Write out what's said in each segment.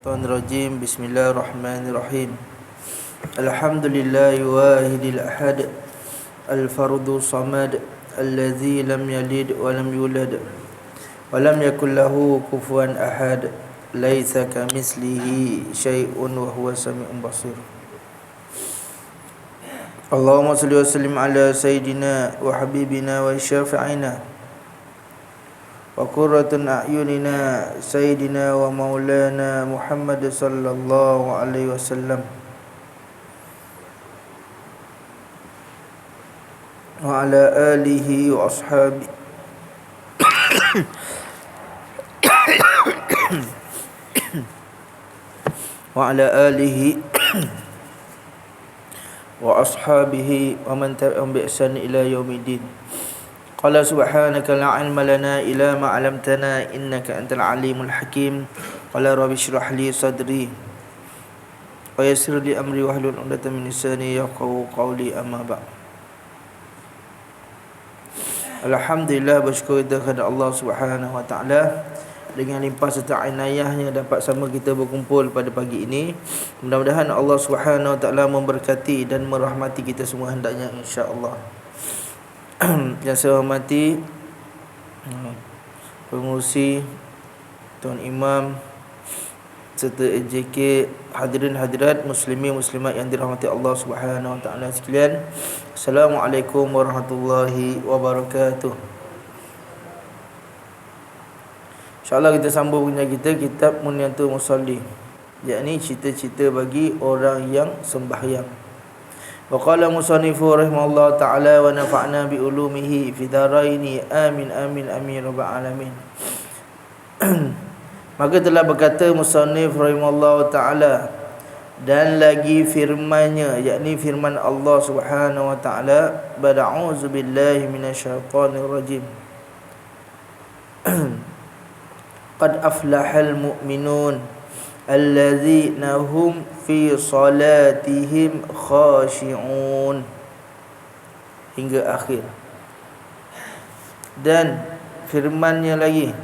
Rajim. Bismillahirrahmanirrahim. Alhamdulillahi wahidil ahad, al-fardu samad, alladzi lam yalid wa lam yulad wa lam yakul lahu kufuwan ahad. Laisa kamislihi syai'un wa huwa sami'un basir. Allahumma salli wa sallim ala sayyidina wa habibina wa syafi'ina wa qurratun a'yunina sayyidina wa maulana Muhammad sallallahu alaihi wasallam wa ala alihi wa ashabi wa ala alihi wa ashabihi wa man tabi'ahum bi ihsan ila yaumiddin. Qala subhanaka la ilma lana illa ma 'allamtana innaka antal alimul hakim. Qala rabbi shrah li sadri wa yassir li amri wahlul 'uqdatam min lisani yafqahu qawli, amma ba'd. Alhamdulillah, bersyukur kita kepada Allah Subhanahu wa taala dengan limpah serta inayahnya dapat sama kita berkumpul pada pagi ini. Mudah-mudahan Allah Subhanahu wa taala memberkati dan merahmati kita semua hendaknya, insya-Allah. Yang saya hormati pengurusi, Tuan Imam serta AJK, hadirin hadirat, muslimin muslimat yang dirahmati Allah Subhanahu wa taala sekalian. Assalamualaikum warahmatullahi wabarakatuh. InsyaAllah kita sambung punya kita kitab Munyatul Musalli, yakni cita-cita bagi orang yang sembahyang. Wa qala musannifu rahimahullah ta'ala wa nafa'na bi ulumihi fi daraini amin amin amin rabbal alamin. Maka telah berkata musannif rahimahullah ta'ala, dan lagi firman-Nya, yakni firman Allah Subhanahu wa ta'ala, ba'udzu billahi minasyaitonir rajim. Qad aflahal mu'minun alladzina hum fi salatihim khashi'un, hingga akhir. Dan firman-Nya lagi,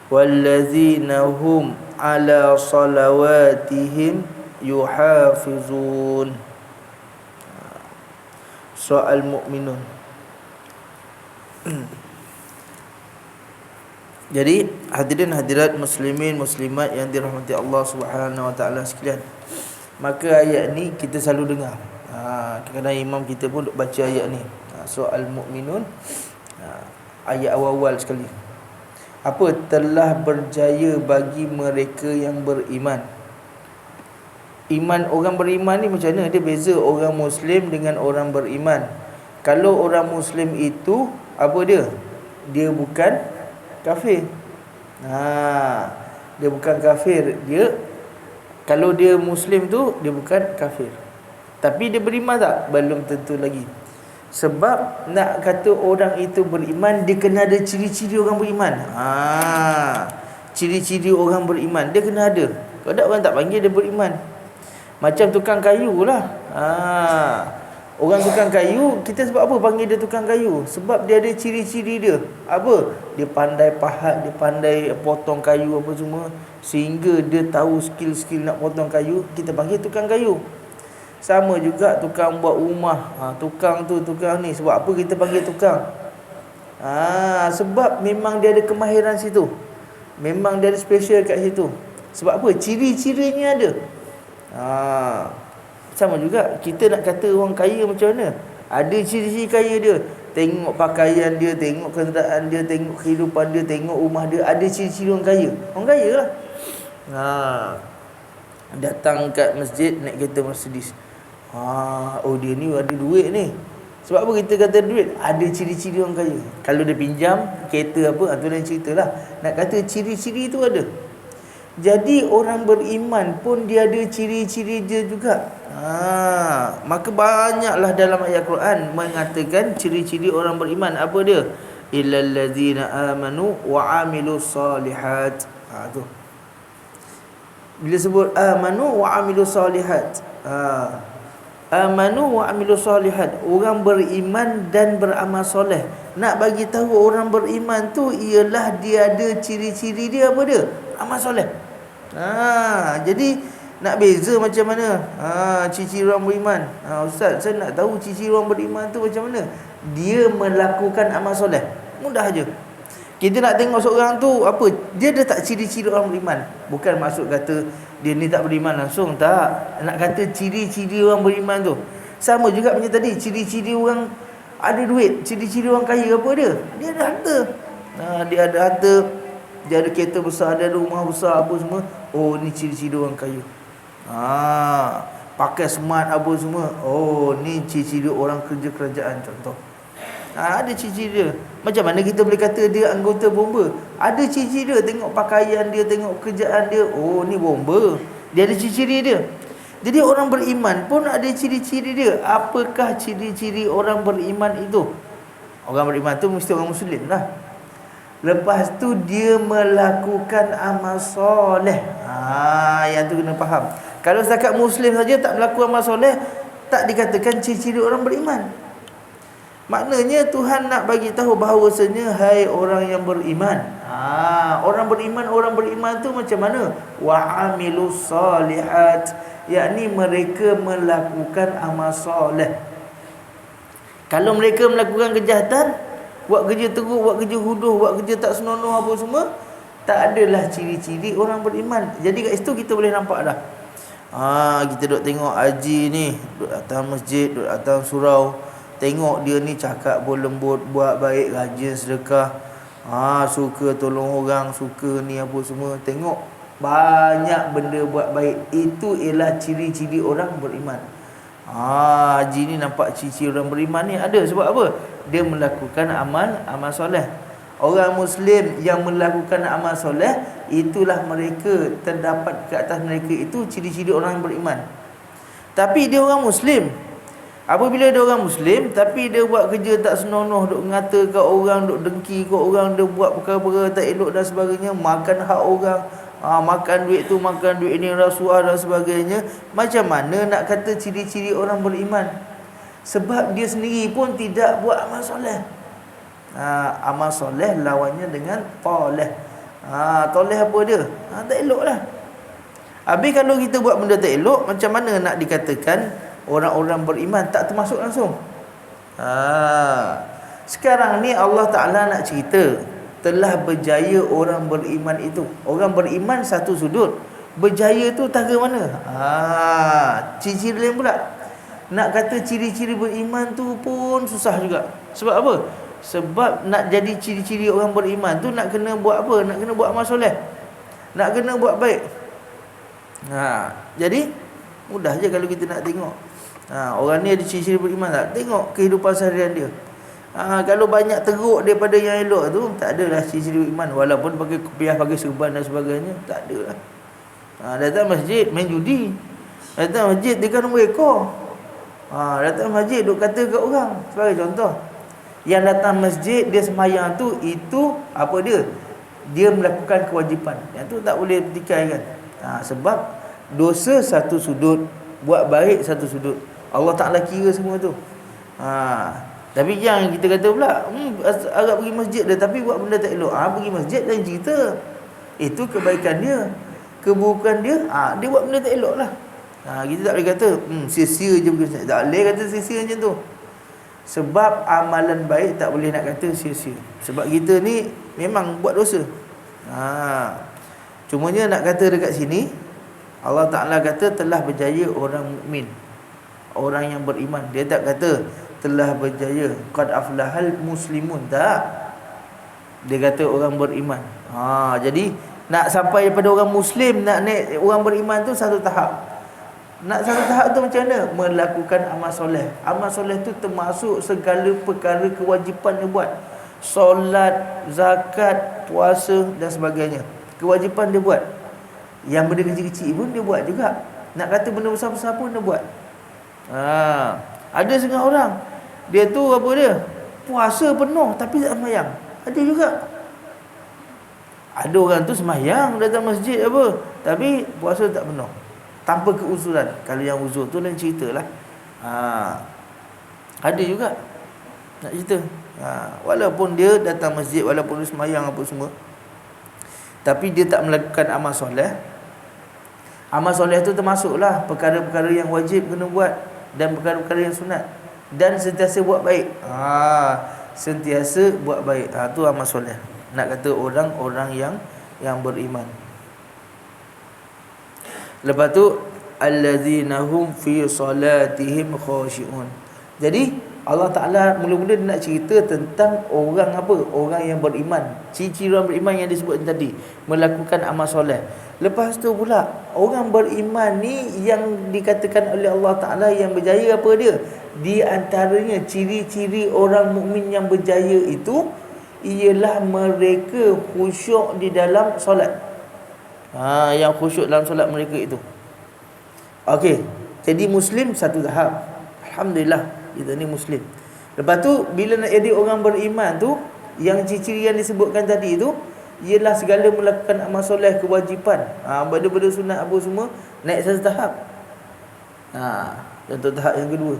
walladzina hum ala salawatihim yuhafizun. Soal mukminun. Jadi hadirin hadirat, muslimin muslimat yang dirahmati Allah Subhanahu wa taala sekalian, maka ayat ni kita selalu dengar. Kadang-kadang imam kita pun duk baca ayat ni, soal mukminun, ayat awal-awal sekali. Apa? Telah berjaya bagi mereka yang beriman. Iman orang beriman ni macam mana? Dia beza orang muslim dengan orang beriman. Kalau orang muslim itu apa dia? Dia bukan kafir. Dia bukan kafir. Dia, kalau dia muslim tu, dia bukan kafir. Tapi dia beriman tak? Belum tentu lagi. Sebab nak kata orang itu beriman, dia kena ada ciri-ciri orang beriman. Ciri-ciri orang beriman dia kena ada. Kalau tak, orang tak panggil dia beriman. Macam tukang kayu lah. Orang tukang kayu, kita sebab apa panggil dia tukang kayu? Sebab dia ada ciri-ciri dia. Apa? Dia pandai pahat, dia pandai potong kayu apa semua, sehingga dia tahu skill-skill nak potong kayu, kita panggil tukang kayu. Sama juga tukang buat rumah. Tukang tu, tukang ni. Sebab apa kita panggil tukang? Sebab memang dia ada kemahiran situ. Memang dia ada special kat situ. Sebab apa? Ciri-cirinya ada. Sama juga kita nak kata orang kaya macam mana? Ada ciri-ciri kaya dia. Tengok pakaian dia, tengok kenderaan dia, tengok kehidupan dia, tengok rumah dia. Ada ciri-ciri orang kaya. Orang kaya lah. Datang kat masjid naik kereta Mercedes. Oh, dia ni ada duit ni. Sebab apa kita kata duit? Ada ciri-ciri orang kaya. Kalau dia pinjam kereta apa, tu lain cerita lah. Nak kata ciri-ciri tu ada. Jadi orang beriman pun dia ada ciri-ciri dia juga. Maka banyaklah dalam ayat Quran mengatakan ciri-ciri orang beriman. Apa dia? Illal ladzina amanu wa amilus solihat. Tu. Bila sebut amanu wa amilus solihat, amanu wa amilus solihat, orang beriman dan beramal soleh. Nak bagi tahu orang beriman tu ialah dia ada ciri-ciri dia apa dia? Amal soleh. Jadi nak beza macam mana ciri-ciri orang beriman. Ustaz, saya nak tahu ciri-ciri orang beriman tu macam mana. Dia melakukan amal soleh. Mudah aja. Kita nak tengok seorang tu apa, dia ada tak ciri-ciri orang beriman. Bukan maksud kata dia ni tak beriman langsung, tak. Nak kata ciri-ciri orang beriman tu. Sama juga macam tadi, ciri-ciri orang ada duit, ciri-ciri orang kaya apa dia? Dia ada harta. Dia ada harta, dia ada kereta besar, dia ada rumah besar apa semua. Oh, ni ciri-ciri orang kaya. Pakai smart apa semua. Oh, ni ciri-ciri orang kerja kerajaan contoh. Ada ciri-ciri dia. Macam mana kita boleh kata dia anggota bomba? Ada ciri-ciri dia. Tengok pakaian dia, tengok kerjaan dia. Oh, ni bomba. Dia ada ciri-ciri dia. Jadi orang beriman pun ada ciri-ciri dia. Apakah ciri-ciri orang beriman itu? Orang beriman tu mesti orang Muslim lah. Lepas tu dia melakukan amal soleh. Yang tu kena faham. Kalau setakat Muslim saja tak melakukan amal soleh, tak dikatakan ciri-ciri orang beriman. Maknanya Tuhan nak bagi tahu bahawasanya, hai orang yang beriman. Orang beriman tu macam mana? Wa amilus solihat, yakni mereka melakukan amal soleh. Kalau mereka melakukan kejahatan, buat kerja teruk, buat kerja huduh, buat kerja tak senonoh apa semua, tak adalah ciri-ciri orang beriman. Jadi kat situ kita boleh nampak dah. Kita duk tengok haji ni, duk datang masjid, duk datang surau. Tengok dia ni cakap berlembut, buat baik, rajin sedekah, suka tolong orang, suka ni apa semua. Tengok banyak benda buat baik. Itu ialah ciri-ciri orang beriman. Haji ni nampak ciri-ciri orang beriman ni ada. Sebab apa? Dia melakukan amal soleh. Orang Muslim yang melakukan amal soleh, itulah mereka, terdapat ke atas mereka itu ciri-ciri orang beriman. Tapi dia orang Muslim. Apabila dia orang Muslim tapi dia buat kerja tak senonoh, duk ngata kat orang, duk dengki kat orang, dia buat perkara-perkara tak elok dan sebagainya, makan hak orang, makan duit tu, makan duit ni, rasuah dan sebagainya. Macam mana nak kata ciri-ciri orang beriman? Sebab dia sendiri pun tidak buat amal soleh. Amal soleh lawannya dengan toleh. Toleh apa dia? Tak elok lah. Habis kalau kita buat benda tak elok, macam mana nak dikatakan orang-orang beriman? Tak termasuk langsung. Sekarang ni Allah Ta'ala nak cerita, telah berjaya orang beriman itu. Orang beriman satu sudut, berjaya tu tara mana? Ciri-ciri lain pula. Nak kata ciri-ciri beriman tu pun susah juga. Sebab apa? Sebab nak jadi ciri-ciri orang beriman tu nak kena buat apa? Nak kena buat amal soleh, nak kena buat baik. Jadi mudah je kalau kita nak tengok. Orang ni ada ciri-ciri beriman tak? Tengok kehidupan seharian dia. Kalau banyak teruk daripada yang elok tu, tak adalah ciri-ciri beriman. Walaupun pakai kopiah, pakai serban dan sebagainya, tak ada lah. Datang masjid main judi, datang masjid dia nombor ekor, datang masjid duk kata kat orang. Sebagai contoh, yang datang masjid dia sembahyang tu, itu apa dia? Dia melakukan kewajipan. Yang tu tak boleh pertikaikan. Sebab dosa satu sudut, buat baik satu sudut. Allah Ta'ala kira semua tu. Tapi yang kita kata pula, agak pergi masjid dah tapi buat benda tak elok. Pergi masjid dan cerita, itu kebaikan dia. Keburukan dia, dia buat benda tak elok lah. Kita tak boleh kata sia-sia je pergi masjid. Tak boleh kata sia-sia macam tu. Sebab amalan baik tak boleh nak kata sia-sia. Sebab kita ni memang buat dosa. Cumanya nak kata dekat sini, Allah Ta'ala kata telah berjaya orang mukmin, orang yang beriman. Dia tak kata telah berjaya qad aflahal muslimun, tak. Dia kata orang beriman. Jadi nak sampai daripada orang Muslim, nak naik orang beriman tu satu tahap. Nak satu tahap tu macam mana? Melakukan amal soleh. Amal soleh tu termasuk segala perkara kewajipan dia buat. Solat, zakat, puasa dan sebagainya. Kewajipan dia buat. Yang benda kecil-kecil pun dia buat juga. Nak kata benda besar-besar pun dia buat. Ada setengah orang, dia tu apa dia? Puasa penuh tapi tak sembahyang. Ada juga. Ada orang tu sembahyang, datang masjid apa, tapi puasa tak penuh, tanpa keuzuran. Kalau yang uzur tu lain ceritalah. Ada juga nak cerita. Walaupun dia datang masjid, walaupun dia sembahyang apa semua, tapi dia tak melakukan amal soleh, Amal soleh tu termasuklah perkara-perkara yang wajib kena buat dan perkara-perkara yang sunat, dan sentiasa buat baik. Sentiasa buat baik. Tu amal soleh. Nak kata orang-orang yang beriman. Lepas tu allazina hum fi salatihim khashi'un. Jadi Allah Ta'ala mula-mula nak cerita tentang orang apa? Orang yang beriman. Ciri-ciri orang beriman yang disebut tadi, melakukan amal soleh. Lepas tu pula, orang beriman ni yang dikatakan oleh Allah Ta'ala yang berjaya apa dia? Di antaranya ciri-ciri orang mukmin yang berjaya itu ialah mereka khusyuk di dalam solat. Yang khusyuk dalam solat mereka itu. Okey, jadi Muslim satu tahap. Alhamdulillah, kita ni Muslim. Lepas tu, bila nak jadi orang beriman tu, yang ciri-ciri yang disebutkan tadi tu ialah segala melakukan amal soleh, kewajipan, benda-benda sunat apa semua, naik satu tahap. Contoh tahap yang kedua.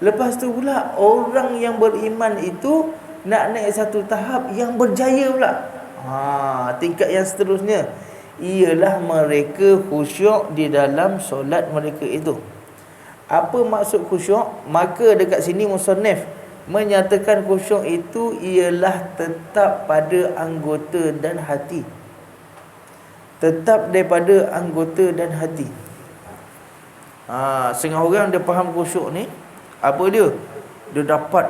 Lepas tu pula, orang yang beriman itu nak naik satu tahap yang berjaya pula. Tingkat yang seterusnya ialah mereka khusyuk di dalam solat mereka itu. Apa maksud khusyuk? Maka dekat sini musannif menyatakan khusyuk itu ialah tetap pada anggota dan hati. Tetap daripada anggota dan hati. Setengah orang dia faham khusyuk ni, apa dia? Dia dapat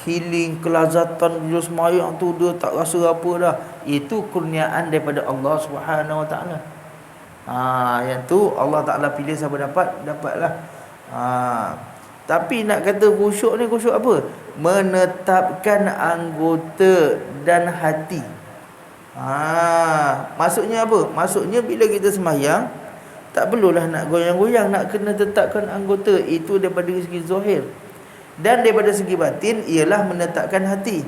healing, kelazatan dia semayang tu, dia tak rasa apa dah. Itu kurniaan daripada Allah Subhanahu Wa Taala. Yang tu Allah Ta'ala pilih siapa dapatlah. Tapi nak kata khusyuk ni, khusyuk apa? Menetapkan anggota dan hati. Maksudnya apa? Maksudnya bila kita sembahyang, tak perlulah nak goyang-goyang, nak kena tetapkan anggota. Itu daripada segi zahir. Dan daripada segi batin ialah menetapkan hati.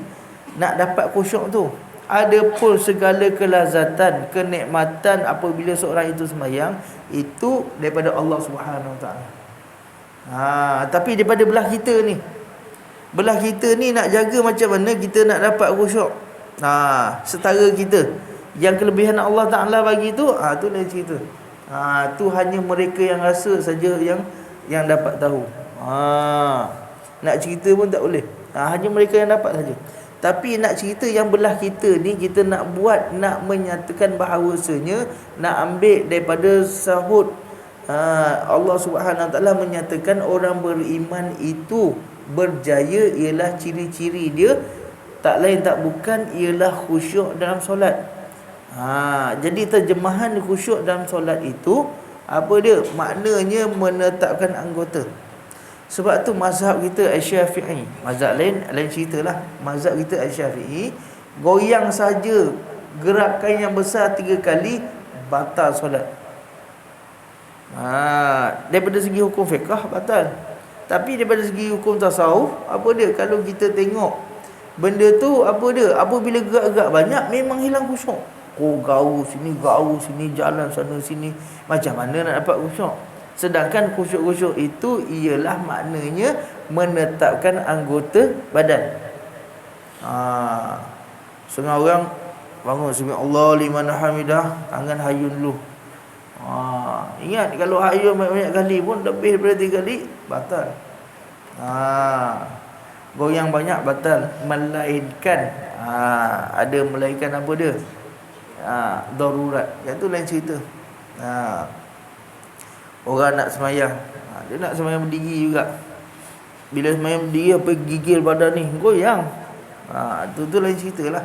Nak dapat khusyuk tu, ada pun segala kelazatan, kenikmatan apabila seorang itu sembahyang, itu daripada Allah Subhanahu Wa Taala. Tapi daripada belah kita ni nak jaga macam mana kita nak dapat khusyuk. Setara kita yang kelebihan Allah Ta'ala bagi tu, tu lain cerita. Tu hanya mereka yang rasa saja yang dapat tahu. Nak cerita pun tak boleh. Hanya mereka yang dapat saja. Tapi nak cerita yang belah kita ni, kita nak buat, nak menyatakan bahawasanya, nak ambil daripada sahut Allah Subhanahu Wa Taala menyatakan orang beriman itu berjaya ialah ciri-ciri dia tak lain tak bukan ialah khusyuk dalam solat. Jadi terjemahan khusyuk dalam solat itu apa dia? Maknanya menetapkan anggota. Sebab tu mazhab kita Asy-Syafi'i, mazhab lain ceritalah. Mazhab kita Asy-Syafi'i, goyang saja gerakan yang besar 3 kali batal solat. Daripada segi hukum fiqh batal. Tapi daripada segi hukum tasawuf, apa dia? Kalau kita tengok benda tu, apa dia? Apabila gerak-gerak banyak, memang hilang khusyuk. Gaul sini, jalan sana sini. Macam mana nak dapat khusyuk? Sedangkan khusyuk-khusyuk itu ialah maknanya menetapkan anggota badan. Setengah orang bangun sami Allah liman hamidah, tangan hayun dulu. Ingat kalau hayun banyak-banyak kali pun lebih daripada 3 kali batal. Goyang banyak batal, melainkan melainkan apa dia? Darurat. Yang tu lain cerita. Orang nak semayang, dia nak semayang berdiri juga. Bila semayang berdiri, apa gigil badan ni, goyang. Tu lain cerita lah.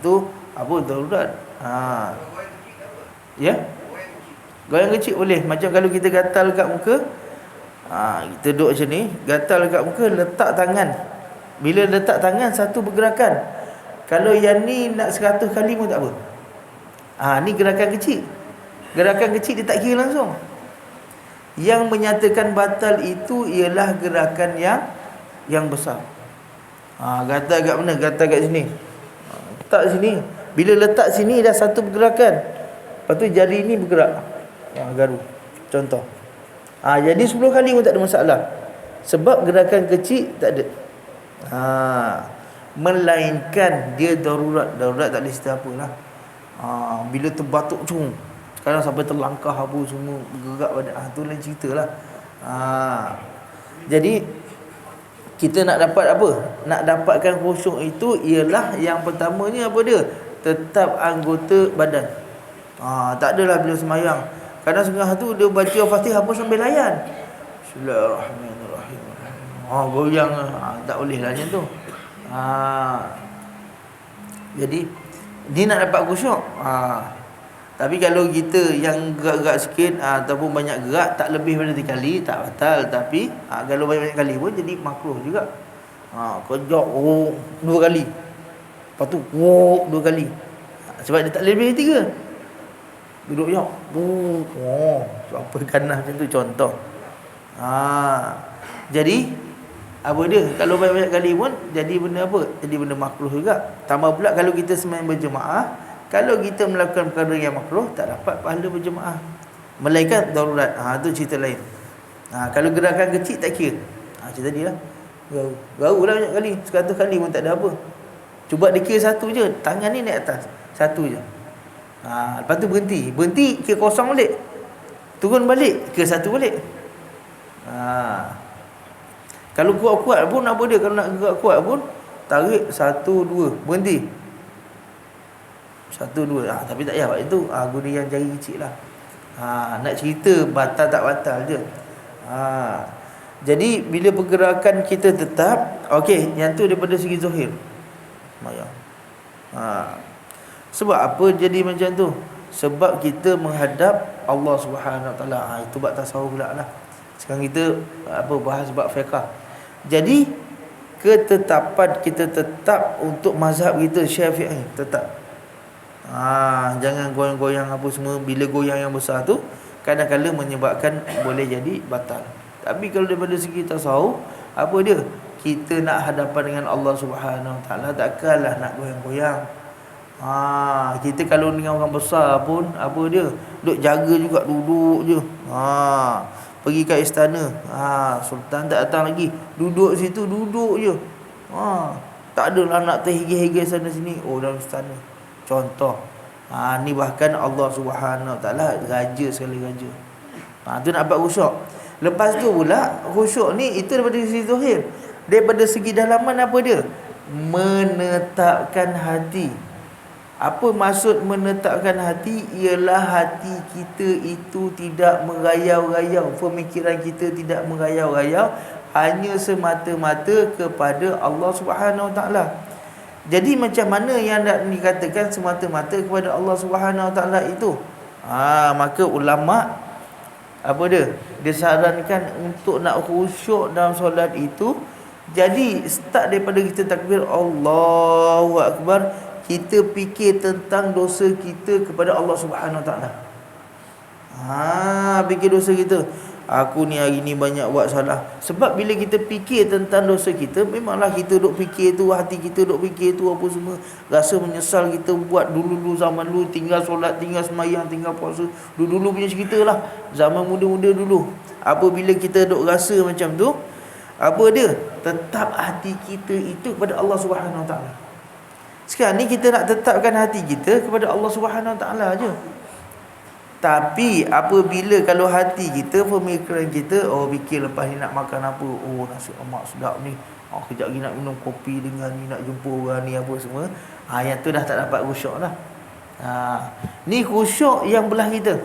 Tu apa, darurat. Ya, goyang kecil boleh. Macam kalau kita gatal kat muka, kita duduk macam ni, gatal kat muka, letak tangan. Bila letak tangan, satu pergerakan. Kalau yang ni nak 100 kali pun tak apa. Ni gerakan kecil. Gerakan kecil dia tak kira langsung. Yang menyatakan batal itu ialah gerakan yang besar. Gatal kat mana? Gatal kat sini. Letak sini. Bila letak sini dah satu pergerakan. Lepas tu jari ni bergerak. Garu. Contoh. Jadi 10 kali pun tak ada masalah. Sebab gerakan kecil tak ada. Melainkan dia darurat. Darurat tak boleh cerita apalah. Bila terbatuk Sekarang sampai terlangkah apa semua, bergerak badan. Tu lain ceritalah. Jadi kita nak dapat apa? Nak dapatkan khusyuk itu ialah yang pertamanya apa dia? Tetap anggota badan. Tak adalah bila semayang. Kadang setengah tu dia baca Fatihah pun sambil layan. Bismillahirrahmanirrahim. Goyang. Tak boleh lah macam tu. Jadi ni nak dapat khusyuk. Tapi kalau kita yang gerak-gerak sikit ataupun banyak gerak, tak lebih daripada 3 kali, tak batal. Tapi kalau banyak-banyak kali pun jadi makruh juga. Kejap 2 kali. Lepas tu 2 kali. Sebab dia tak lebih dari 3. Duduk jap. Apa kanan macam tu contoh. Jadi apa dia? Kalau banyak-banyak kali pun jadi benda apa? Jadi benda makruh juga. Tambah pula kalau kita sembahyang berjemaah, kalau kita melakukan perkara yang makruh, tak dapat pahala berjemaah. Melainkan darurat. Tu cerita lain. Kalau gerakan kecil tak kira. Macam tadi lah. Gaul lah banyak kali. 100 kali pun tak ada apa. Cuba dia kira satu je. Tangan ni naik atas. Satu je. Lepas tu berhenti. Berhenti kira kosong balik. Turun balik kira satu balik. Kalau kuat-kuat pun apa dia? Kalau nak gerak kuat pun, tarik 1, 2. Berhenti 1, 2. Tapi tak payah buat itu. Guna yang jari kecil lah. Nak cerita batal tak batal je. Jadi bila pergerakan kita tetap, okey, yang tu daripada segi zahir. Sebab apa jadi macam tu? Sebab kita menghadap Allah Subhanahu Wa Taala. Itu bab tasawuf pula lah. Sekarang kita bahas bab fiqh. Jadi ketetapan kita tetap untuk mazhab kita Syafi'i tetap. Jangan goyang-goyang apa semua. Bila goyang yang besar tu kadang-kadang menyebabkan boleh jadi batal. Tapi kalau daripada segi tasawuf, apa dia? Kita nak hadapan dengan Allah Subhanahu Wa Taala, takkanlah nak goyang-goyang. Kita kalau dengan orang besar pun apa dia? Duk jaga juga, duduk je. Pergi kat istana, sultan tak datang lagi, duduk situ, duduk je. Tak adalah nak terhigih-higih sana sini. Dalam istana. Contoh. Ni bahkan Allah Subhanahu Wa Taala raja sekali raja. Tu nak dapat khusyuk. Lepas tu pula khusyuk ni itu daripada segi zahir. Daripada segi dalaman apa dia? Menetapkan hati. Apa maksud menetapkan hati? Ialah hati kita itu tidak merayau-rayau. Pemikiran kita tidak merayau-rayau. Hanya semata-mata kepada Allah Subhanahu Wa Taala. Jadi macam mana yang nak dikatakan semata-mata kepada Allah Subhanahu Wa Taala itu? Maka ulama apa dia? Disarankan untuk nak khusyuk dalam solat itu. Jadi start daripada kita takbir Allahu Akbar, kita fikir tentang dosa kita kepada Allah Subhanahu Wa Taala. Fikir dosa kita. Aku ni hari ni banyak buat salah. Sebab bila kita fikir tentang dosa kita, memanglah kita duk fikir tu, hati kita duk fikir tu apa semua. Rasa menyesal kita buat dulu-dulu zaman dulu, tinggal solat, tinggal semayang, tinggal puasa. Dulu-dulu punya cerita lah. Zaman muda-muda dulu. Apabila kita duk rasa macam tu, apa dia? Tetap hati kita itu kepada Allah Subhanahu Wa Taala. Sekarang ni kita nak tetapkan hati kita kepada Allah Subhanahu Wa Taala aje. Tapi apabila kalau hati kita, pemikiran kita, fikir lepas ni nak makan apa, nasi lemak sedap ni, kejap lagi nak minum kopi dengan ni, nak jumpa orang ni apa semua, yang tu dah tak dapat khusyuk lah. Ni khusyuk yang belah kita.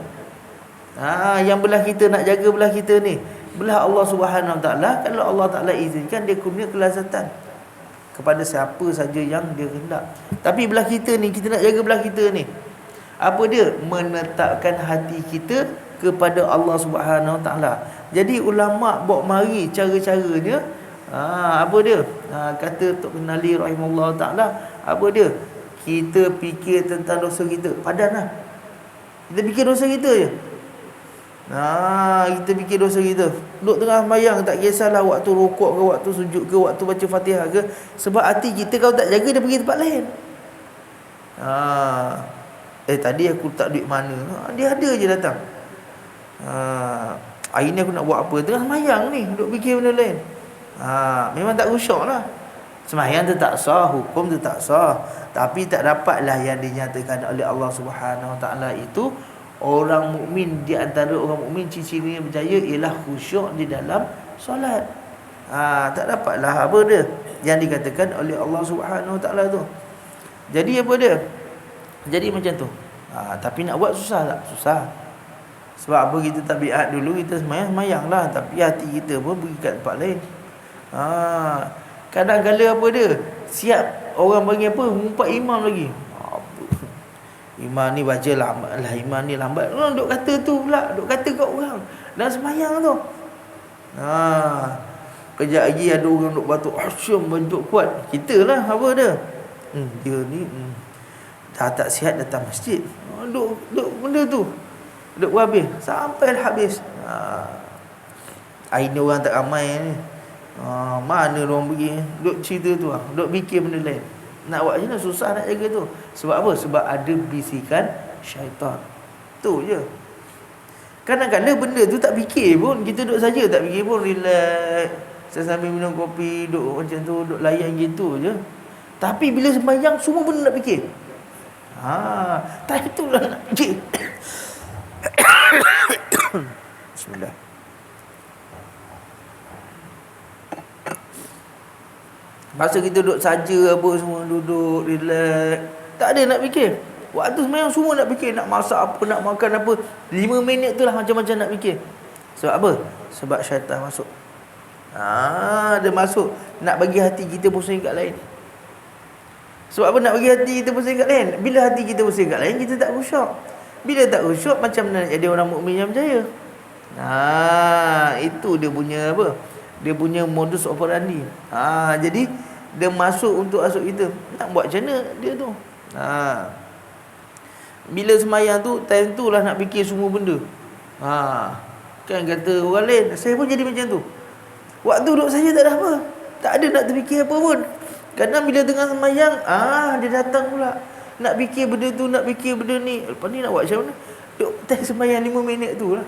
Yang belah kita, nak jaga belah kita ni, belah Allah Subhanahu Wa Taala. Kalau Allah Taala izinkan, dia kurnia kelazatan kepada siapa saja yang dia hendak. Tapi belah kita ni, kita nak jaga belah kita ni, apa dia? Menetapkan hati kita kepada Allah Subhanahu Wa Taala. Jadi ulama bawa mari cara-caranya. Apa dia? Kata Tok Penali rahimahullah taala, apa dia? Kita fikir tentang dosa kita. Padanlah. Kita fikir dosa kita je. Kita fikir dosa kita. Duduk tengah sembahyang, tak kisahlah waktu rukuk ke, waktu sujud ke, waktu baca Fatihah ke. Sebab hati kita kalau tak jaga, dia pergi tempat lain. Tadi aku letak duit mana? Dia ada je datang. Hari ni aku nak buat apa? Tengah sembahyang ni, duduk fikir benda lain. Memang tak khusyuk lah. Sembahyang tu tak sah, hukum tu tak sah. Tapi tak dapatlah yang dinyatakan oleh Allah Subhanahu Wa Taala itu orang mukmin, di antara orang mukmin ciri-ciri yang berjaya ialah khusyuk di dalam solat. Tak dapatlah apa dia yang dikatakan oleh Allah Subhanahu Wa Taala tu. Jadi apa dia? Jadi macam tu. Tapi nak buat susah tak? Susah. Sebab apa? Kita tabiat dulu kita semayang lah, tapi hati kita pun pergi kat tempat lain. Kadang-kadang apa dia? Siap orang bagi apa? Ngumpat imam lagi. Imam ni baca lambat lah, imam ni lambat. Duk kata tu pula, duk kata kat orang dan semayang tu. Kejap lagi ada orang duk batuk asyum, bentuk kuat. Kita lah apa dia? Dia ni dah tak sihat datang masjid. Duk benda tu. Duk habis sampai habis. Ini orang tak ramai ni. Mana orang pergi? Duk cerita tu duk fikir benda lain. Nak buat macam mana? Susah nak jaga tu. Sebab apa? Sebab ada bisikan syaitan. Tu je. Kadang-kadang benda tu tak fikir pun. Kita duduk saja tak fikir pun. Relax. Saya sambil minum kopi, duduk macam tu, duduk layan gitu je. Tapi bila sembahyang, semua benda nak fikir. Tak itulah nak fikir. Bismillah. Masa kita duduk saja apa semua, duduk relax, tak ada nak fikir. Waktu sembahyang semua nak fikir, nak masak apa, nak makan apa. 5 minit tu lah macam-macam nak fikir. Sebab apa? Sebab syaitan masuk. Dia masuk nak bagi hati kita pusing kat lain. Sebab apa nak bagi hati kita pusing kat lain? Bila hati kita pusing kat lain, kita tak khusyuk. Bila tak khusyuk, macam mana nak jadi orang mukmin yang berjaya? Itu dia punya apa? Dia punya modus operandi. Jadi dia masuk untuk asuk kita. Nak buat macam mana dia tu? Bila semayang tu, time tu lah nak fikir semua benda. Kan kata orang lain, saya pun jadi macam tu. Waktu duduk saja tak ada apa. Tak ada nak terfikir apa pun. Kadang bila tengah semayang, dia datang pula. Nak fikir benda tu, nak fikir benda ni. Lepas ni nak buat macam mana? Duduk time semayang 5 minit tu lah.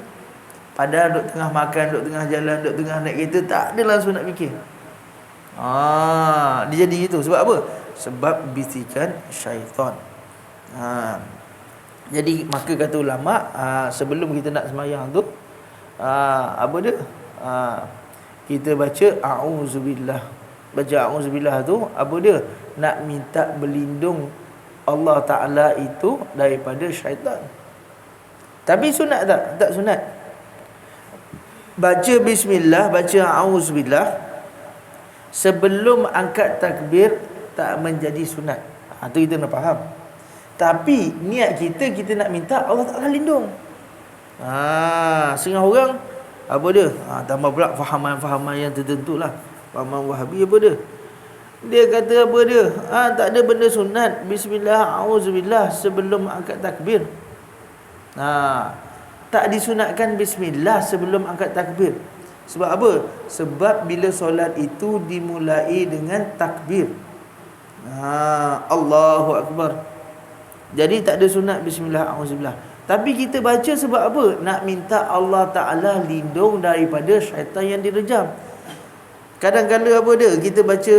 Padahal duduk tengah makan, duduk tengah jalan, duduk tengah naik kereta, tak ada langsung nak fikir. Dia jadi itu. Sebab apa? Sebab bisikan syaitan. Jadi maka kata ulama, sebelum kita nak semayang tu, apa dia? Kita baca a'udzubillah. Baca a'udzubillah tu apa dia? Nak minta berlindung Allah Ta'ala itu daripada syaitan. Tapi sunat tak? Tak sunat. Baca bismillah, baca a'udzubillah sebelum angkat takbir tak menjadi sunat. Tu kita nak faham. Tapi niat kita nak minta Allah Ta'ala lindung. Setengah orang apa dia? Tambah pula fahaman-fahaman yang tertentu lah. Fahaman Wahabi apa dia? Dia kata apa dia? Tak ada benda sunat bismillah, a'udzubillah sebelum angkat takbir. Tak disunatkan bismillah sebelum angkat takbir. Sebab apa? Sebab bila solat itu dimulai dengan takbir. Allahu Akbar. Jadi tak ada sunat bismillah, a'udzubillah. Tapi kita baca sebab apa? Nak minta Allah Ta'ala lindung daripada syaitan yang direjam. Kadang-kadang apa dia? Kita baca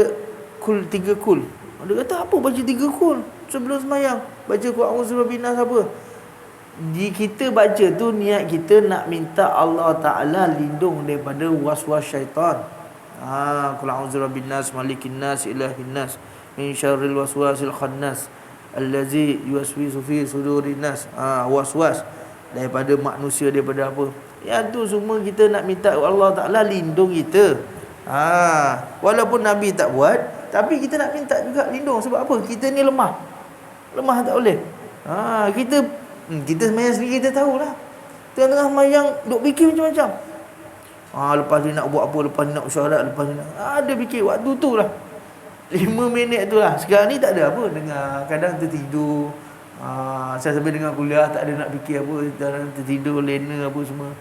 3 kul. Dia kata apa baca 3 kul sebelum semayang? Baca qul a'udzu birabbinas apa? Kita baca tu niat kita nak minta Allah Ta'ala lindung daripada was-was syaitan. Qul a'udzu birabbinas malikin nas ilahin nas min syarril waswasil khannas allazi yuwaswisu fi sudurin nas. Was-was daripada manusia, daripada apa? Yang tu semua kita nak minta Allah Ta'ala lindung kita. Walaupun Nabi tak buat, tapi kita nak minta juga lindung. Sebab apa? Kita ni lemah. Lemah tak boleh. Kita semayang sendiri kita tahulah. Tengah-tengah semayang duk fikir macam-macam. Lepas ni nak buat apa, lepas ni nak syarat, lepas ni nak ada fikir waktu tu lah. 5 minit tu lah. Sekarang ni tak ada apa. Dengar, kadang tertidur. Saya sambil dengar kuliah, tak ada nak fikir apa, tertidur, lena apa semua.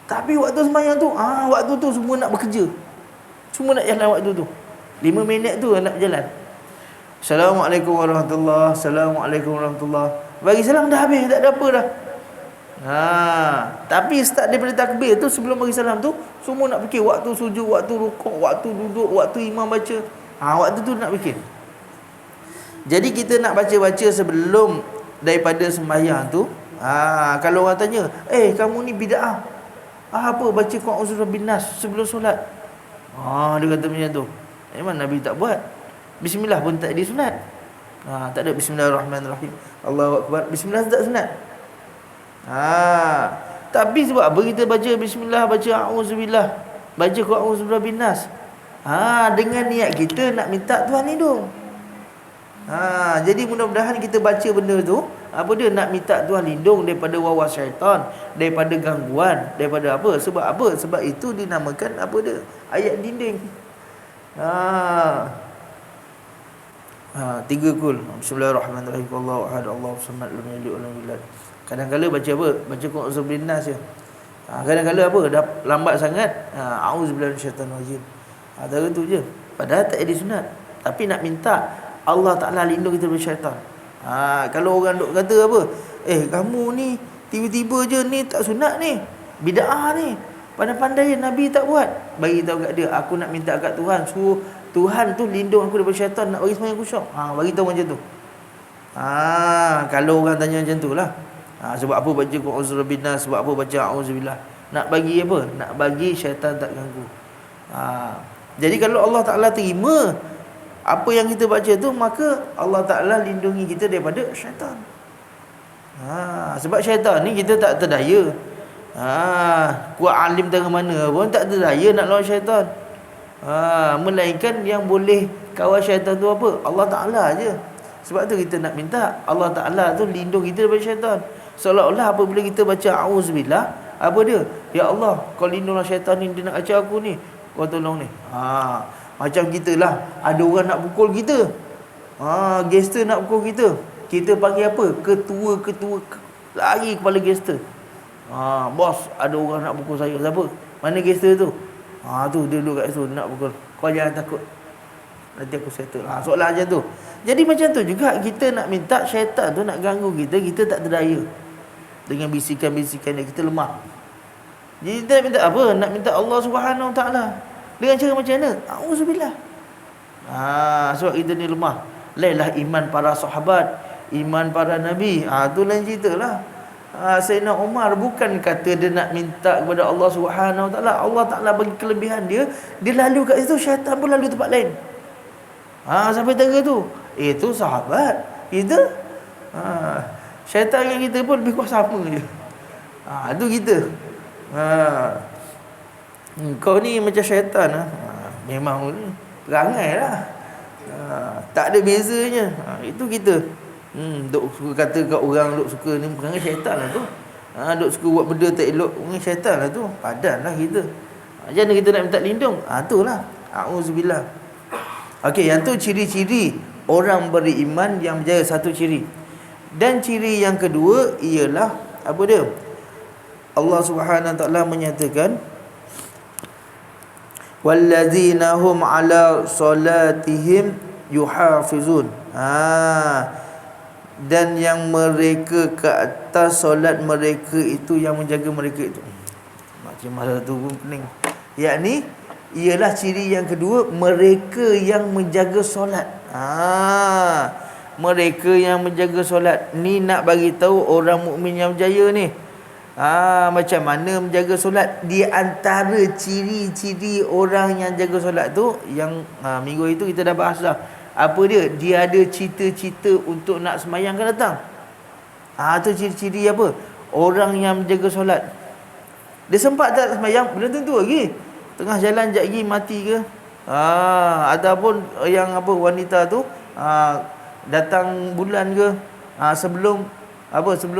Tapi waktu semayang tu, waktu tu semua nak bekerja. Semua nak jalan waktu tu. 5 minit tu nak jalan. Assalamualaikum warahmatullahi. Assalamualaikum warahmatullahi. Bagi salam dah habis, tak ada apa dah. Tapi start daripada takbir tu, sebelum bagi salam tu, semua nak fikir waktu sujud, waktu rukuk, waktu duduk, waktu imam baca. Waktu tu nak fikir. Jadi kita nak baca-baca sebelum daripada sembahyang tu, Kalau orang tanya, kamu ni bid'ah. Apa baca qul a'udzu birabbin nas sebelum solat? Dia kata macam tu. Memang Nabi tak buat. Bismillah pun tak disunat. Tak ada bismillahirrahmanirrahim. Allahu akbar. Bismillah tak sunat. Tapi sebab apa kita baca bismillah, baca a'udzubillah, baca qul a'udzu birabbin nas? Dengan niat kita nak minta Tuhan lindung. Jadi mudah-mudahan kita baca benda tu, nak minta Tuhan lindung daripada wawas syaitan, daripada gangguan, daripada apa? Sebab apa? Sebab itu dinamakan ayat dinding. 3 kul. Bismillahirrahmanirrahim. Allahu ahad, Allahu samad, lam yalid wa lam yulad. Kadang-kala baca apa? Baca qul a'udzu birabbin nas je. Kadang-kala apa? Dah lambat sangat, a'udzubillahi minasyaitanir rajim. Cara tu je. Padahal tak ada sunat. Tapi nak minta Allah Ta'ala lindung kita dari syaitan. Kalau orang duk kata apa, kamu ni tiba-tiba je ni tak sunat ni, bid'ah ni, pandai-pandai Nabi tak buat. Bagi tahu kat dia, aku nak minta kat Tuhan, suruh Tuhan tu lindung aku daripada syaitan, nak bagi sembahyang khusyuk. Bagi tahu macam tu. Kalau orang tanya macam tu lah. Sebab apa baca qul a'udzu birabbin nas, sebab apa baca a'udzubillah? Nak bagi apa? Nak bagi syaitan tak ganggu. Jadi kalau Allah Ta'ala terima apa yang kita baca tu, maka Allah Ta'ala lindungi kita daripada syaitan. Sebab syaitan ni kita tak terdaya. Kuat alim tengah mana pun tak terdaya nak lawan syaitan. Melainkan yang boleh kawal syaitan tu apa? Allah Ta'ala je. Sebab tu kita nak minta Allah Ta'ala tu lindung kita daripada syaitan. Seolah-olah apabila kita baca a'udzubillah, apa dia? Ya Allah, kau lindunglah syaitan ni, dia nak kacau aku ni, kau tolong ni. Macam kita lah, ada orang nak pukul kita, gangster nak pukul kita, kita panggil apa? Ketua lari kepala gangster. Bos, ada orang nak pukul saya. Siapa? Mana gangster tu? Tu dia duduk kat situ nak pukul. Kau jangan takut, nanti aku settle. Soalan macam tu. Jadi macam tu juga kita nak minta syaitan tu nak ganggu kita, kita tak terdaya dengan bisikan-bisikan dia, kita lemah. Jadi kita nak minta apa? Nak minta Allah Subhanahu Wa Taala. Dengan cara macam mana? Auzubillah. Sebab kita ni lemah. Lainlah iman para sahabat, iman para nabi. Tu lain ceritalah. Sayyidina Umar bukan kata dia nak minta kepada Allah Subhanahu Wa Taala. Allah Taala bagi kelebihan dia, dia lalu kat situ, syaitan pun lalu tempat lain. Sampai tengah tu. Itu sahabat. Kita syaitan dengan kita pun lebih kurang sama je. Tu kita. Kau ni macam syaitan. Memang perangai lah. Tak ada bezanya. Itu kita. Duk suka kata kat orang, duk suka ni perangai syaitan lah tu. Duk suka buat benda tak elok, perangai syaitan lah tu. Padan lah kita. Macam mana kita nak minta lindung? Itulah. A'udzubillah. Okey, yang tu ciri-ciri orang beriman yang menjaga, satu ciri. Dan ciri yang kedua ialah apa dia? Allah Subhanahu Wa Taala menyatakan wallazina hum ala salatihim yuhafizun. Dan yang mereka ke atas solat mereka itu, yang menjaga mereka itu. Macam mana tu pun pening. Yakni ialah ciri yang kedua, mereka yang menjaga solat. Mereka yang menjaga solat ni nak bagi tahu orang mukmin yang berjaya ni. Macam mana menjaga solat. Di antara ciri-ciri orang yang jaga solat tu, yang minggu itu kita dah bahas dah. Apa dia? Dia ada cita-cita untuk nak sembahyang akan datang. Tu ciri-ciri apa? Orang yang menjaga solat. Dia sempat tak sembahyang, belum tentu lagi. Tengah jalan jap lagi mati ke? Ataupun yang apa, wanita tu datang bulan ke? Sebelum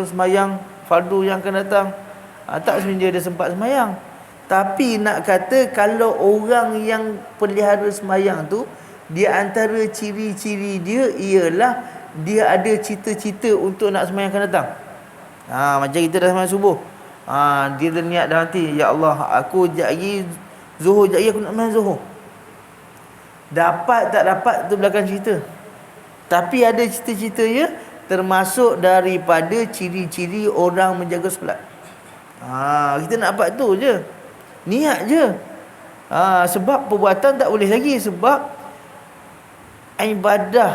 sembahyang fardu yang akan datang. Tak sebenarnya dia sempat sembahyang. Tapi nak kata kalau orang yang pelihara sembahyang tu, di antara ciri-ciri dia ialah dia ada cita-cita untuk nak sembahyang akan datang. Macam kita dah sembahyang subuh. Dia dah niat dah hati, ya Allah, aku jap lagi Zuhur, jap lagi aku nak sembahyang Zuhur. Dapat tak dapat tu belakang cerita. Tapi ada cita-cita ya, termasuk daripada ciri-ciri orang menjaga solat. Kita nak dapat tu je. Niat je. Sebab perbuatan tak boleh lagi. Sebab ibadah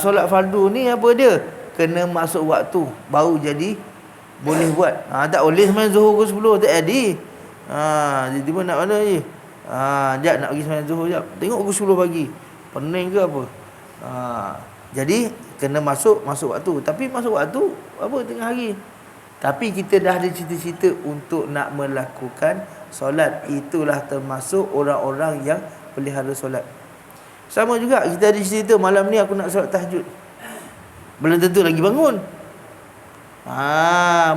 solat fardu ni apa dia? Kena masuk waktu baru jadi boleh buat. Tak boleh sembahyang Zuhur pukul 10 tak jadi. Tiba-tiba nak mana je. Jap nak pergi sembahyang Zuhur jap. Tengok pukul 10 pagi. Pening ke apa? Jadi kena masuk waktu. Tapi masuk waktu apa tengah hari. Tapi kita dah ada cita-cita untuk nak melakukan solat. Itulah termasuk orang-orang yang pelihara solat. Sama juga kita ada cita malam ni aku nak solat tahajud. Belum tentu lagi bangun.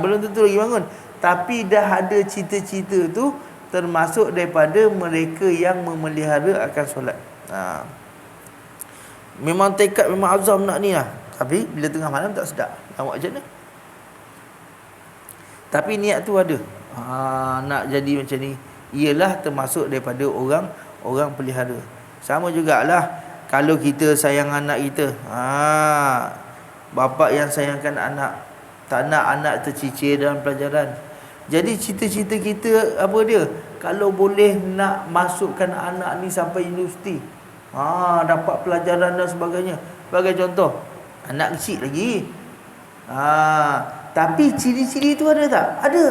Belum tentu lagi bangun. Tapi dah ada cita-cita tu, termasuk daripada mereka yang memelihara akan solat. Memang tekad, memang azam nak ni lah. Tapi bila tengah malam tak sedap. Nak buat macam mana? Tapi niat tu ada. Nak jadi macam ni. Ialah termasuk daripada orang pelihara. Sama jugalah kalau kita sayang anak kita. Bapa yang sayangkan anak, tak nak anak tercicir dalam pelajaran. Jadi cita-cita kita apa dia? Kalau boleh nak masukkan anak ni sampai universiti. Dapat pelajaran dan sebagainya. Sebagai contoh, anak kecil lagi. Tapi ciri-ciri tu ada tak? Ada.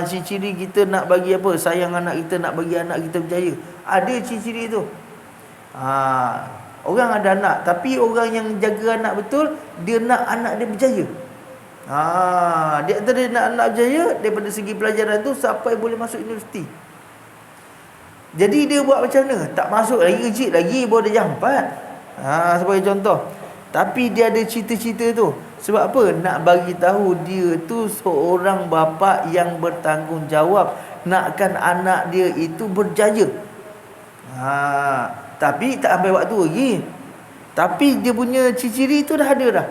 Ciri-ciri kita nak bagi apa? Sayang anak kita, nak bagi anak kita berjaya. Ada ciri-ciri tu. Orang ada anak, tapi orang yang jaga anak betul, dia nak anak dia berjaya. Dia antara nak anak berjaya daripada segi pelajaran tu sampai boleh masuk universiti. Jadi dia buat macam mana? Tak masuk lagi, kecil lagi, baru dia jam 4. Sebagai contoh. Tapi dia ada cita-cita tu. Sebab apa? Nak bagi tahu dia tu seorang bapa yang bertanggungjawab nakkan anak dia itu berjaya. Tapi tak sampai waktu lagi. Tapi dia punya ciri-ciri tu dah ada dah.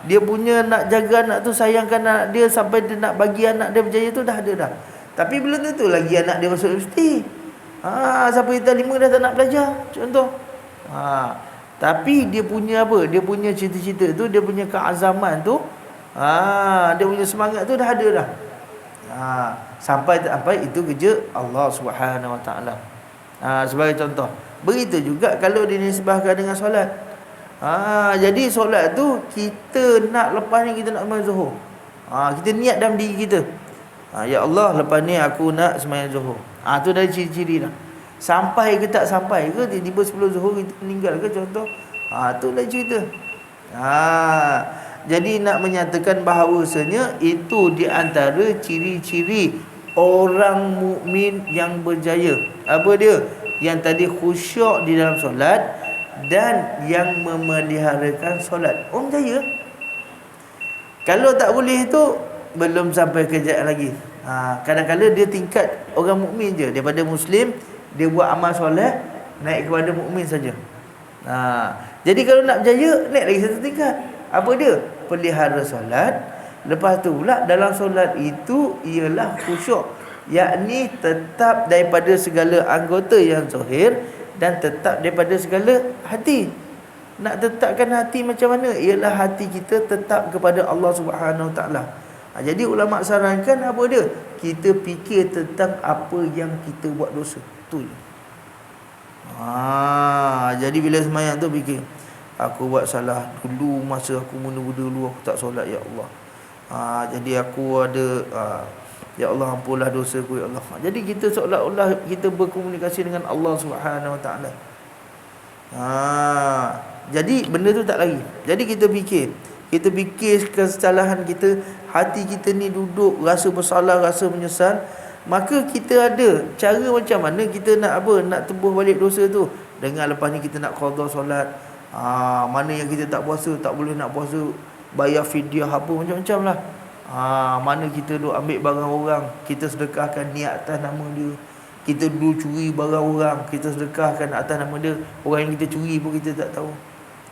Dia punya nak jaga anak tu, sayangkan anak dia sampai dia nak bagi anak dia berjaya tu dah ada dah. Tapi belum tentu lagi anak dia masuk universiti. Sampai tahun 5 dah tak nak belajar. Contoh. Tapi dia punya apa? Dia punya cita-cita tu, dia punya keazaman tu, dia punya semangat tu dah ada dah. Sampai tak sampai itu kerja Allah Subhanahu Wa Taala. Sebagai contoh. Begitu juga kalau dinisbahkan dengan solat. Jadi solat tu kita nak lepas ni kita nak sembahyang Zuhur. Kita niat dalam diri kita. Ya Allah, lepas ni aku nak sembahyang Zuhur. Tu dari ciri-ciri dah. Sampai ke tak sampai ke, tiba-tiba 10 Zuhur kita meninggal ke contoh. Tu lain cerita. Jadi nak menyatakan bahawasanya itu di antara ciri-ciri orang mukmin yang berjaya. Apa dia? Yang tadi khusyuk di dalam solat dan yang memeliharakan solat. Berjaya. Kalau tak boleh tu belum sampai kerjaan lagi. Kadang-kadang dia tingkat orang mukmin je, daripada muslim dia buat amal soleh naik kepada mukmin saja. Jadi kalau nak berjaya naik lagi satu tingkat. Apa dia? Pelihara solat. Lepas tu pula dalam solat itu ialah khusyuk, yakni tetap daripada segala anggota yang zahir dan tetap daripada segala hati. Nak tetapkan hati macam mana? Ialah hati kita tetap kepada Allah Subhanahu Wa Taala. Jadi ulama sarankan apa dia? Kita fikir tentang apa yang kita buat dosa. Tu je. Jadi bila sembahyang tu fikir, aku buat salah dulu masa aku muda-muda dulu, aku tak solat ya Allah. Jadi aku ada ya Allah ampunlah dosaku ya Allah. Jadi kita seolah-olah kita berkomunikasi dengan Allah Subhanahu Wa Taala. Jadi benda tu tak lagi. Jadi kita fikir kesalahan kita, hati kita ni duduk rasa bersalah, rasa menyesal, maka kita ada cara macam mana kita nak apa, nak tebus balik dosa tu. Dengan lepas ni kita nak qada solat, mana yang kita tak puasa, tak boleh nak puasa, bayar fidyah apa macam-macam lah. Mana kita duk ambil barang orang, kita sedekahkan niat atas nama dia. Kita dulu curi barang orang, kita sedekahkan atas nama dia. Orang yang kita curi pun kita tak tahu.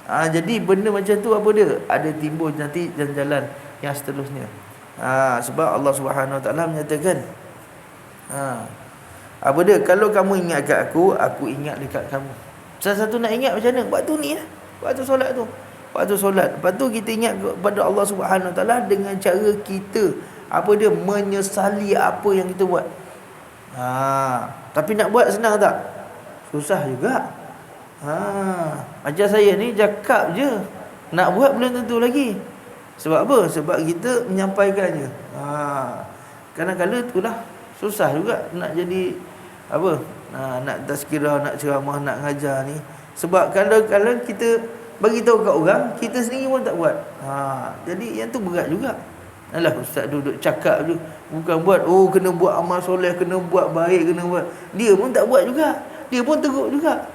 Jadi benda macam tu apa dia? Ada timbul nanti jalan-jalan yang seterusnya. Sebab Allah Subhanahu Wa Taala menyatakan, apa dia? Kalau kamu ingat kat aku ingat dekat kamu. Salah satu nak ingat macam mana? Waktu ni lah. Waktu solat tu. Waktu solat. Lepas tu kita ingat kepada Allah Subhanahu Wa Taala dengan cara kita apa dia? Menyesali apa yang kita buat. Tapi nak buat senang tak? Susah juga. Macam saya ni cakap je, nak buat belum tentu lagi. Sebab apa? Sebab kita menyampaikannya. Kadang-kadang itulah susah juga nak jadi apa? Nak tazkirah, nak ceramah, nak ngajar ni. Sebab kadang-kadang kita bagi tahu kat orang, kita sendiri pun tak buat. Jadi yang tu berat juga. Alah, ustaz duduk cakap je, bukan buat. Kena buat amal soleh, kena buat baik, kena buat. Dia pun tak buat juga. Dia pun teruk juga.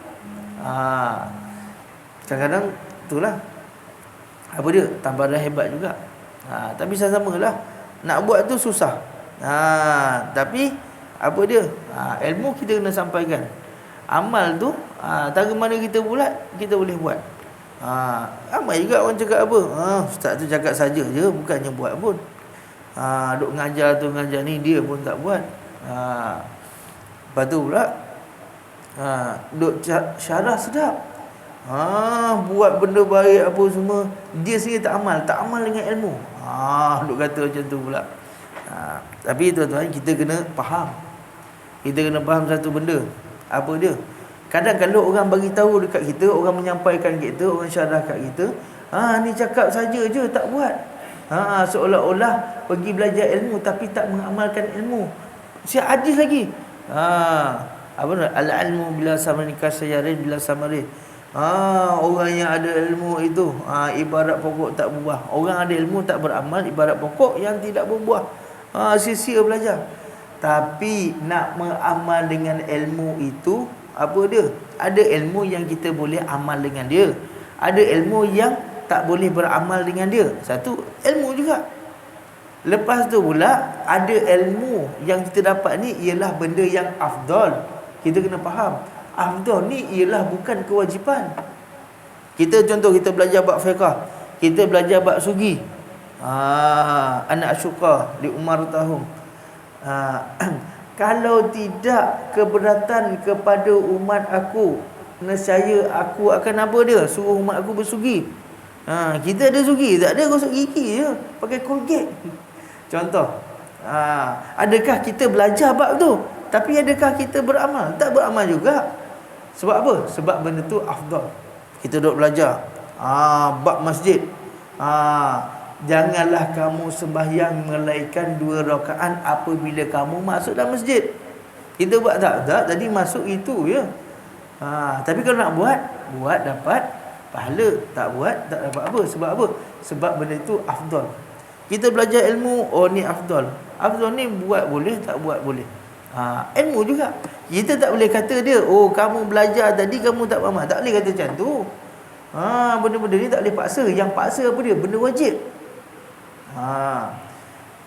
Kadang-kadang itulah. Apa dia? Tambahan hebat juga. Tapi sama-sama lah. Nak buat tu susah. Tapi apa dia? Ilmu kita kena sampaikan. Amal tu tara mana kita buat, kita boleh buat. Ramai juga orang cakap apa? Ustaz tu cakap saja je, bukannya buat pun. Duk ngajar tu ngajar ni, dia pun tak buat. Lepas tu pula duk syarah sedap. Buat benda baik apa semua, dia sendiri tak amal dengan ilmu. Duk kata macam tu pula. Tapi tuan-tuan, kita kena faham. Kita kena faham satu benda. Apa dia? Kadang kalau orang bagi tahu dekat kita, orang menyampaikan kita, orang syarah kat kita, ni cakap saja je, tak buat. Seolah-olah pergi belajar ilmu tapi tak mengamalkan ilmu. Siap hadis lagi. Apa nak? Al-ilmu bila samani kasayarin bila samarin. Orang yang ada ilmu itu ibarat pokok tak berbuah. Orang ada ilmu tak beramal ibarat pokok yang tidak berbuah. Sia-sia belajar. Tapi nak beramal dengan ilmu itu, apa dia? Ada ilmu yang kita boleh amal dengan dia. Ada ilmu yang tak boleh beramal dengan dia. Satu ilmu juga. Lepas tu pula ada ilmu yang kita dapat ni ialah benda yang afdal. Kita kena faham. Afdal ni ialah bukan kewajipan. Kita contoh, kita belajar bab fiqh, kita belajar bab sugi. Anak syuka di Umar tahun. Kalau tidak keberatan kepada umat aku, nescaya aku akan apa dia? Suruh umat aku bersugi. Kita ada sugi, tak ada gosok gigi je, pakai Colgate. Contoh. Adakah kita belajar bab tu? Tapi adakah kita beramal? Tak beramal juga. Sebab apa? Sebab benda tu afdal. Kita duduk belajar bab masjid. Janganlah kamu sembahyang melainkan 2 rakaat apabila kamu masuk dalam masjid. Kita buat tak? Tadi masuk itu je. Tapi kalau nak buat dapat pahala. Tak buat tak dapat apa. Sebab apa? Sebab benda itu afdal. Kita belajar ilmu, ni afdal. Afdal ni buat boleh, tak buat boleh. Ilmu juga. Kita tak boleh kata dia, kamu belajar tadi kamu tak faham. Tak boleh kata macam tu. Benda-benda ni tak boleh paksa. Yang paksa apa dia? Benda wajib.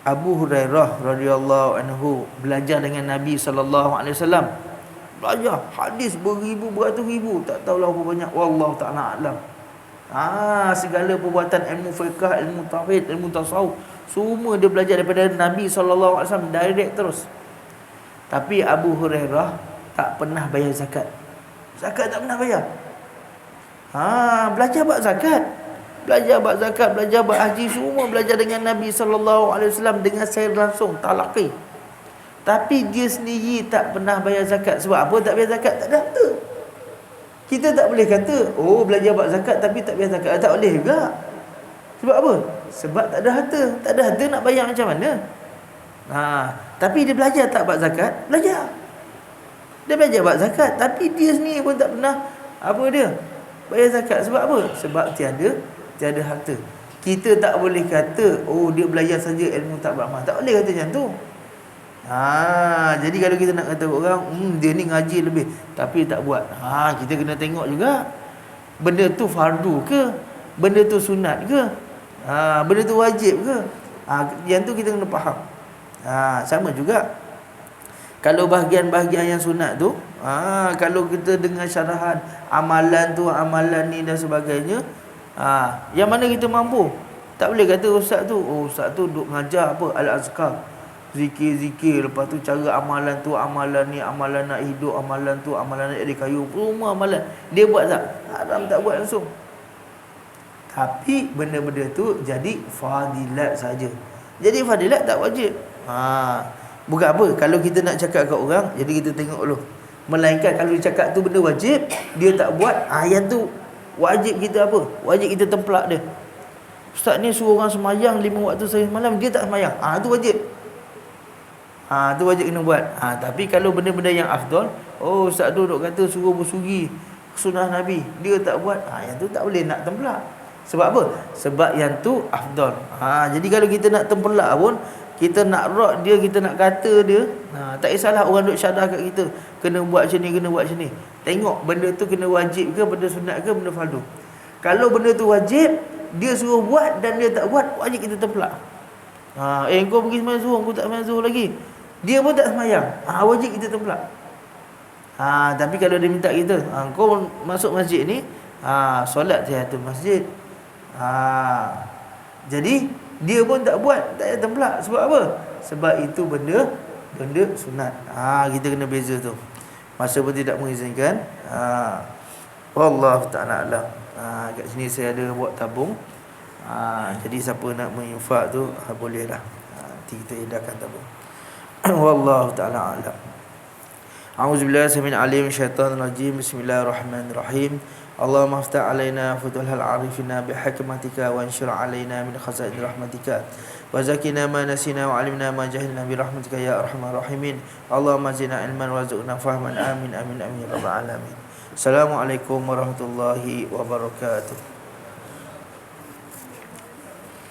Abu Hurairah radhiyallahu anhu belajar dengan Nabi sallallahu alaihi wasallam. Belajar hadis beribu beratus ribu, tak tahulah berapa banyak, wallahu ta'ala alam. Segala perbuatan ilmu fiqh, ilmu tauhid, ilmu tasawuf, semua dia belajar daripada Nabi sallallahu alaihi wasallam direct terus. Tapi Abu Hurairah tak pernah bayar zakat. Zakat tak pernah bayar. Belajar bab zakat, belajar bab zakat, belajar bab haji, semua belajar dengan Nabi sallallahu alaihi wasallam dengan secara langsung, talaqi. Tapi dia sendiri tak pernah bayar zakat. Sebab apa tak bayar zakat? Tak ada harta. Kita tak boleh kata, belajar bab zakat tapi tak bayar zakat. Tak boleh juga. Sebab apa? Sebab tak ada harta. Tak ada harta nak bayar macam mana? Tapi dia belajar tak bab zakat? Belajar. Dia belajar bab zakat, tapi dia sendiri pun tak pernah apa dia? Bayar zakat. Sebab apa? Sebab tiada harta. Kita tak boleh kata, dia belajar saja ilmu tak beramal. Tak boleh kata macam tu. Jadi kalau kita nak kata orang, dia ni ngaji lebih tapi tak buat, kita kena tengok juga benda tu fardu ke, benda tu sunat ke, benda tu wajib ke. Yang tu kita kena faham. Sama juga kalau bahagian-bahagian yang sunat tu, kalau kita dengar syarahan amalan tu, amalan ni dan sebagainya, yang mana kita mampu. Tak boleh kata ustaz tu duk ngajar apa al-azkar, zikir-zikir, lepas tu cara amalan tu, amalan ni, amalan nak hidup, amalan tu, amalan nak jadi kayu, semua amalan dia buat tak? Haram tak buat langsung. Tapi benda-benda tu jadi fadilat saja. Jadi fadilat tak wajib. Bukan apa, kalau kita nak cakap kat orang, jadi kita tengok dulu. Melainkan kalau dia cakap tu benda wajib, dia tak buat, yang tu wajib kita apa? Wajib kita templak dia. Ustaz ni suruh orang semayang 5 waktu sehari malam, dia tak semayang. Tu wajib. Tu wajib kena buat. Tapi kalau benda-benda yang afdal, ustaz tu duk kata suruh bersuri sunnah Nabi, dia tak buat, yang tu tak boleh nak tempelak. Sebab apa? Sebab yang tu afdal. Jadi kalau kita nak tempelak pun, kita nak rak dia, kita nak kata dia, tak kisahlah orang duk syadah kat kita, kena buat macam ni, kena buat macam ni. Tengok benda tu kena wajib ke, benda sunat ke, benda fardu. Kalau benda tu wajib, dia suruh buat dan dia tak buat, wajib kita tempelak. Kau pergi sembahyang zuhur, aku tak sembahyang zuhur lagi, dia pun tak sembahyang, wajib kita tempelak. Tapi kalau dia minta kita, kau masuk masjid ni, solat tahiyatul masjid, jadi dia pun tak buat, tak payah tempelak. Sebab apa? Sebab itu benda sunat. Kita kena beza tu. Masa pun tidak mengizinkan. Wallahu ta'ala alam. Kat sini saya ada buat tabung. Jadi siapa nak menginfak tu, bolehlah. Nanti kita edarkan tabung. Wallahu ta'ala alam. A'udzubillahi samil alim syaitanir rajim. Bismillahirrahmanirrahim. Allahumma aftah alaina futuhal arifina bihikmatika wa anshur alaina min khazain rahmatika wa zakina ma nasina wa alimna ma jahilna bi rahmatika ya arhamar rahimin. Allahumma zidna ilman warzuqna fahman. Amin amin amin ya rabbal alamin. Assalamualaikum warahmatullahi wabarakatuh.